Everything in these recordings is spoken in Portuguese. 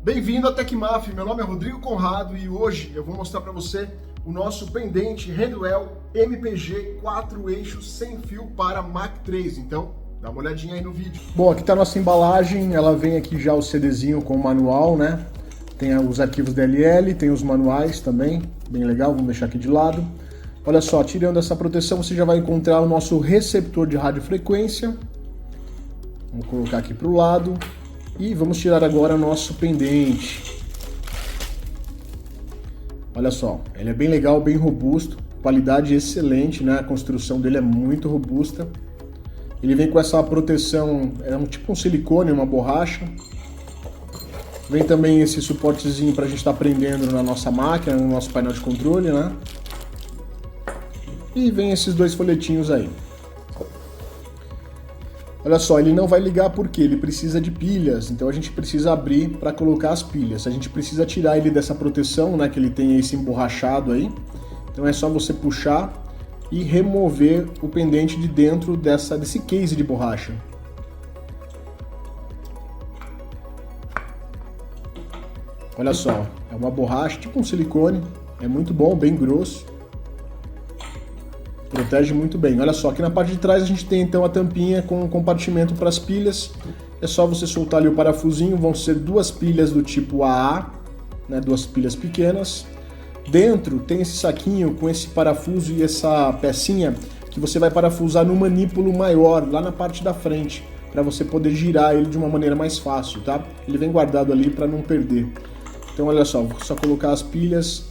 Bem-vindo à Tecmaf, meu nome é Rodrigo Conrado e hoje eu vou mostrar para você o nosso pendente Handwell MPG 4 eixos sem fio para Mach 3, então dá uma olhadinha aí no vídeo. Bom, aqui está a nossa embalagem, ela vem aqui já o CDzinho com o manual, né? Tem os arquivos DLL, tem os manuais também, bem legal, vamos deixar aqui de lado. Olha só, tirando essa proteção você já vai encontrar o nosso receptor de radiofrequência. Vamos colocar aqui para o lado. E vamos tirar agora o nosso pendente. Olha só, ele é bem legal, bem robusto, qualidade excelente, né? A construção dele é muito robusta. Ele vem com essa proteção, é tipo um silicone, uma borracha. Vem também esse suportezinho para a gente estar prendendo na nossa máquina, no nosso painel de controle, né? E vem esses dois folhetinhos aí. Olha só, ele não vai ligar porque ele precisa de pilhas, então a gente precisa abrir para colocar as pilhas. A gente precisa tirar ele dessa proteção, né, que ele tem esse emborrachado aí. Então é só você puxar e remover o pendente de dentro desse case de borracha. Olha só, é uma borracha tipo um silicone, é muito bom, bem grosso. Protege muito bem. Olha só, aqui na parte de trás a gente tem então a tampinha com um compartimento para as pilhas. É só você soltar ali o parafusinho, vão ser duas pilhas do tipo AA, né, duas pilhas pequenas. Dentro tem esse saquinho com esse parafuso e essa pecinha que você vai parafusar no manípulo maior, lá na parte da frente, para você poder girar ele de uma maneira mais fácil, tá? Ele vem guardado ali para não perder. Então olha só, vou só colocar as pilhas.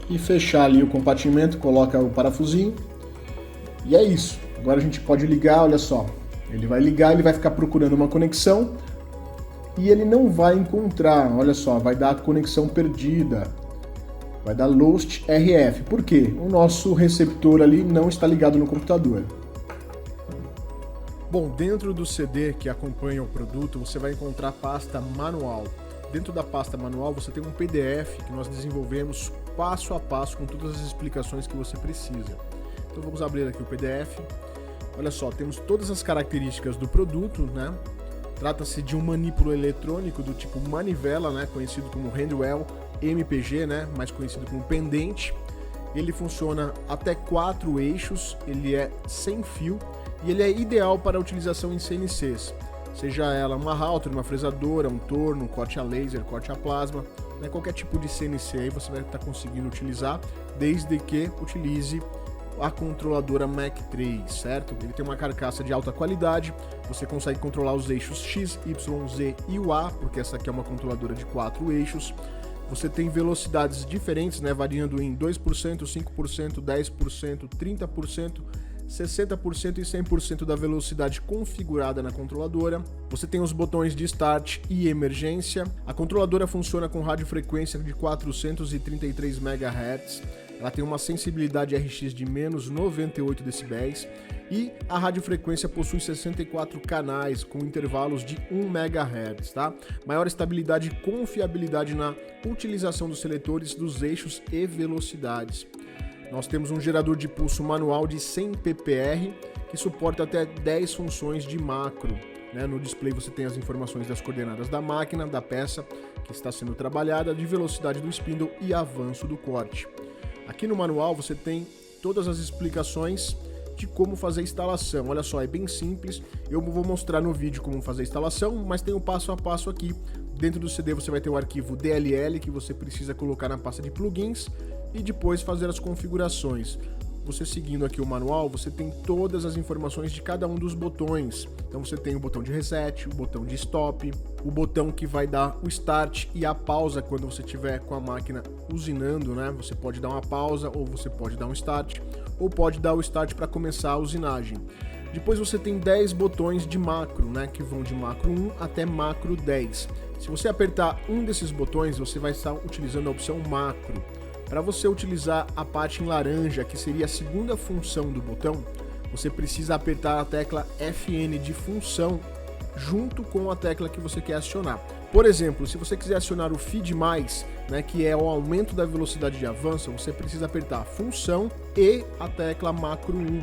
E fechar ali o compartimento, coloca o parafusinho. E é isso. Agora a gente pode ligar, olha só. Ele vai ligar, ele vai ficar procurando uma conexão e ele não vai encontrar, olha só, vai dar a conexão perdida. Vai dar Lost RF. Por quê? O nosso receptor ali não está ligado no computador. Bom, dentro do CD que acompanha o produto, você vai encontrar a pasta manual. Dentro da pasta manual você tem um PDF que nós desenvolvemos passo a passo com todas as explicações que você precisa. Então vamos abrir aqui o PDF. Olha só, temos todas as características do produto, né? Trata-se de um manípulo eletrônico do tipo manivela, né? Conhecido como Handwell MPG, né? Mais conhecido como pendente. Ele funciona até 4 eixos, ele é sem fio e ele é ideal para a utilização em CNCs. Seja ela uma router, uma fresadora, um torno, um corte a laser, corte a plasma, né? Qualquer tipo de CNC aí você vai estar conseguindo utilizar, desde que utilize a controladora Mach 3, certo? Ele tem uma carcaça de alta qualidade, você consegue controlar os eixos X, Y, Z e o A, porque essa aqui é uma controladora de 4 eixos. Você tem velocidades diferentes, né? Variando em 2%, 5%, 10%, 30%, 60% e 100% da velocidade configurada na controladora. Você tem os botões de Start e Emergência. A controladora funciona com radiofrequência de 433 MHz. Ela tem uma sensibilidade RX de menos 98 dB e a radiofrequência possui 64 canais com intervalos de 1 MHz, tá? Maior estabilidade e confiabilidade na utilização dos seletores dos eixos e velocidades. Nós temos um gerador de pulso manual de 100 ppr que suporta até 10 funções de macro. Né? No display você tem as informações das coordenadas da máquina, da peça que está sendo trabalhada, de velocidade do spindle e avanço do corte. Aqui no manual você tem todas as explicações de como fazer a instalação. Olha só, é bem simples. Eu vou mostrar no vídeo como fazer a instalação, mas tem um passo a passo aqui. Dentro do CD você vai ter o arquivo DLL que você precisa colocar na pasta de plugins e depois fazer as configurações. Você seguindo aqui o manual, você tem todas as informações de cada um dos botões. Então você tem o botão de reset, o botão de stop, o botão que vai dar o start e a pausa quando você estiver com a máquina usinando, né? Você pode dar uma pausa ou você pode dar um start, ou pode dar o start para começar a usinagem. Depois você tem 10 botões de macro, né? Que vão de macro 1 até macro 10. Se você apertar um desses botões, você vai estar utilizando a opção macro. Para você utilizar a parte em laranja, que seria a segunda função do botão, você precisa apertar a tecla FN de função junto com a tecla que você quer acionar. Por exemplo, se você quiser acionar o Feed+, né, que é o aumento da velocidade de avanço, você precisa apertar função e a tecla macro 1.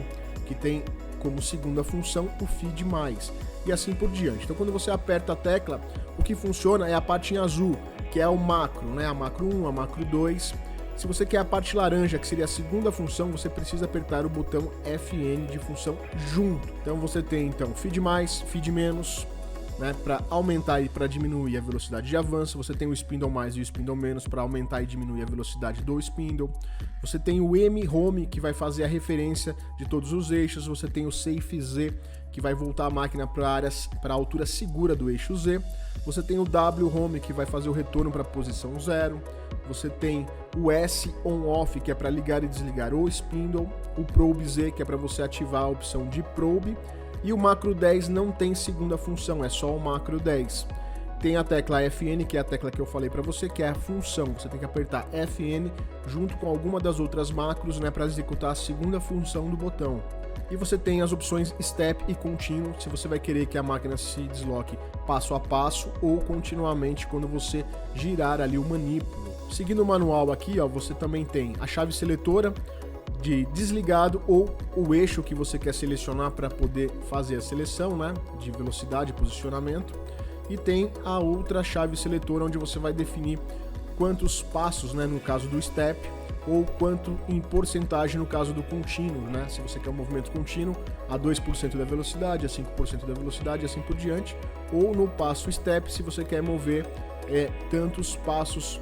que tem como segunda função o feed mais, e assim por diante. Então quando você aperta a tecla, o que funciona é a parte em azul, que é o macro, né? A macro 1, a macro 2. Se você quer a parte laranja, que seria a segunda função, você precisa apertar o botão FN de função junto. Então você tem feed mais, feed menos, né, para aumentar e para diminuir a velocidade de avanço. Você tem o spindle mais e o spindle menos para aumentar e diminuir a velocidade do spindle. Você tem o M home, que vai fazer a referência de todos os eixos. Você tem o safe Z, que vai voltar a máquina para a altura segura do eixo Z. Você tem o W home, que vai fazer o retorno para a posição 0. Você tem o S on off, que é para ligar e desligar o spindle. O probe Z, que é para você ativar a opção de probe. E o macro 10 não tem segunda função, é só o macro 10. Tem a tecla FN, que é a tecla que eu falei para você, que é a função. Você tem que apertar FN junto com alguma das outras macros, né, para executar a segunda função do botão. E você tem as opções Step e Contínuo, se você vai querer que a máquina se desloque passo a passo ou continuamente quando você girar ali o manípulo. Seguindo o manual aqui, ó, você também tem a chave seletora de desligado ou o eixo que você quer selecionar para poder fazer a seleção, né, de velocidade e posicionamento. E tem a outra chave seletora onde você vai definir quantos passos, né, no caso do step, ou quanto em porcentagem no caso do contínuo, né? Se você quer um movimento contínuo, a 2% da velocidade, a 5% da velocidade e assim por diante. Ou no passo step, se você quer mover tantos passos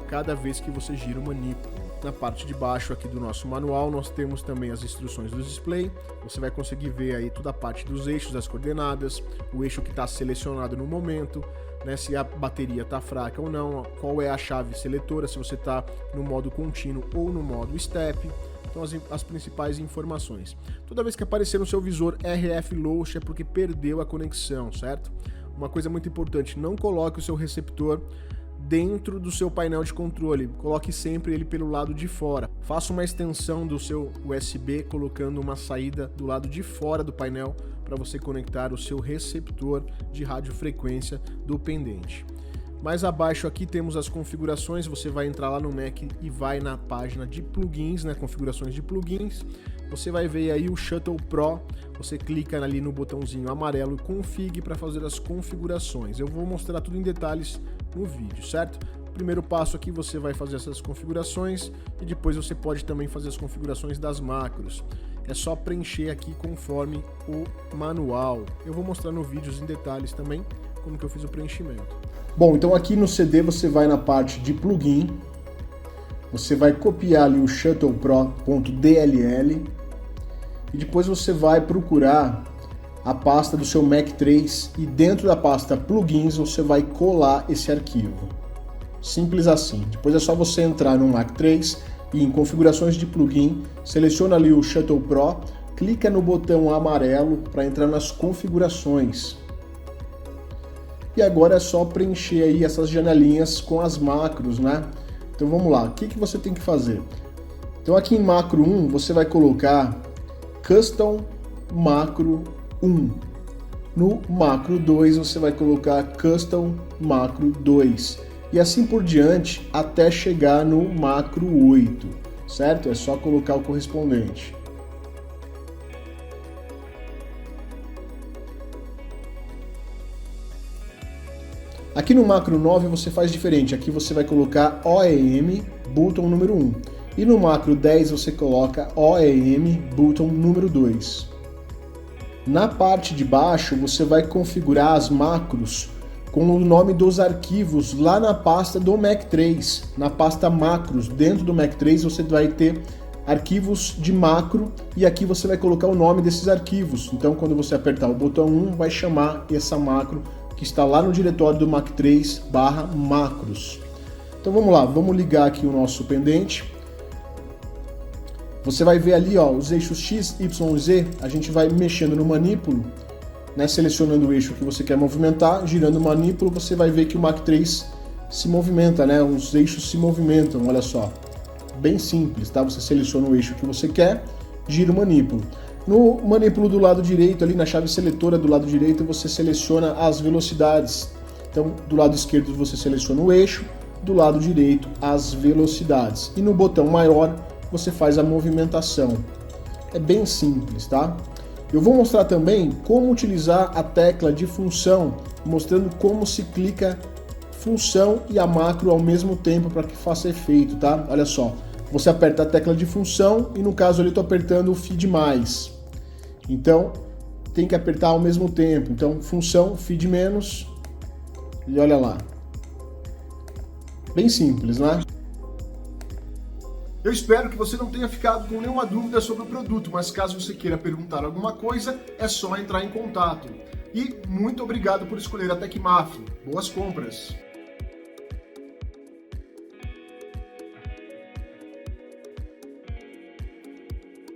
cada vez que você gira o manípulo. Na parte de baixo aqui do nosso manual, nós temos também as instruções do display. Você vai conseguir ver aí toda a parte dos eixos, das coordenadas, o eixo que está selecionado no momento, né, se a bateria está fraca ou não, qual é a chave seletora, se você está no modo contínuo ou no modo step. Então as principais informações. Toda vez que aparecer no seu visor RF Load é porque perdeu a conexão, certo? Uma coisa muito importante, não coloque o seu receptor dentro do seu painel de controle, coloque sempre ele pelo lado de fora. Faça uma extensão do seu USB colocando uma saída do lado de fora do painel para você conectar o seu receptor de radiofrequência do pendente. Mais abaixo aqui temos as configurações, você vai entrar lá no Mac e vai na página de plugins, né, configurações de plugins. Você vai ver aí o Shuttle Pro, você clica ali no botãozinho amarelo Config para fazer as configurações. Eu vou mostrar tudo em detalhes no vídeo, certo? Primeiro passo aqui você vai fazer essas configurações e depois você pode também fazer as configurações das macros. É só preencher aqui conforme o manual. Eu vou mostrar no vídeo em detalhes também como que eu fiz o preenchimento. Bom, então aqui no CD você vai na parte de plugin, você vai copiar ali o shuttlepro.dll e depois você vai procurar a pasta do seu Mac 3 e dentro da pasta plugins você vai colar esse arquivo. Simples assim. Depois é só você entrar no Mac 3 e em configurações de plugin, seleciona ali o Shuttle Pro, clica no botão amarelo para entrar nas configurações. E agora é só preencher aí essas janelinhas com as macros, né? Então vamos lá, o que você tem que fazer? Então aqui em macro 1 você vai colocar Custom Macro 1. No macro 2 você vai colocar Custom Macro 2. E assim por diante até chegar no macro 8, certo? É só colocar o correspondente. Aqui no macro 9 você faz diferente, aqui você vai colocar OEM button número 1. E no macro 10 você coloca OEM button número 2. Na parte de baixo você vai configurar as macros com o nome dos arquivos lá na pasta do Mac 3. Na pasta macros, dentro do Mac 3 você vai ter arquivos de macro e aqui você vai colocar o nome desses arquivos. Então quando você apertar o botão 1 vai chamar essa macro que está lá no diretório do Mac 3 /macros. Então vamos lá, vamos ligar aqui o nosso pendente. Você vai ver ali, ó, os eixos X, Y, Z, a gente vai mexendo no manípulo, né, selecionando o eixo que você quer movimentar, girando o manípulo, você vai ver que o Mac 3 se movimenta, né, os eixos se movimentam, olha só. Bem simples, tá? Você seleciona o eixo que você quer, gira o manípulo. No manípulo do lado direito, ali na chave seletora do lado direito, você seleciona as velocidades. Então, do lado esquerdo você seleciona o eixo, do lado direito as velocidades. E no botão maior você faz a movimentação. é bem simples, tá? Eu vou mostrar também como utilizar a tecla de função, mostrando como se clica função e a macro ao mesmo tempo para que faça efeito, tá? Olha só, você aperta a tecla de função e no caso ali eu estou apertando o feed mais. Então tem que apertar ao mesmo tempo. Então função, feed menos e olha lá. Bem simples, né? Eu espero que você não tenha ficado com nenhuma dúvida sobre o produto, mas caso você queira perguntar alguma coisa, é só entrar em contato. E muito obrigado por escolher a Tecmaf. Boas compras!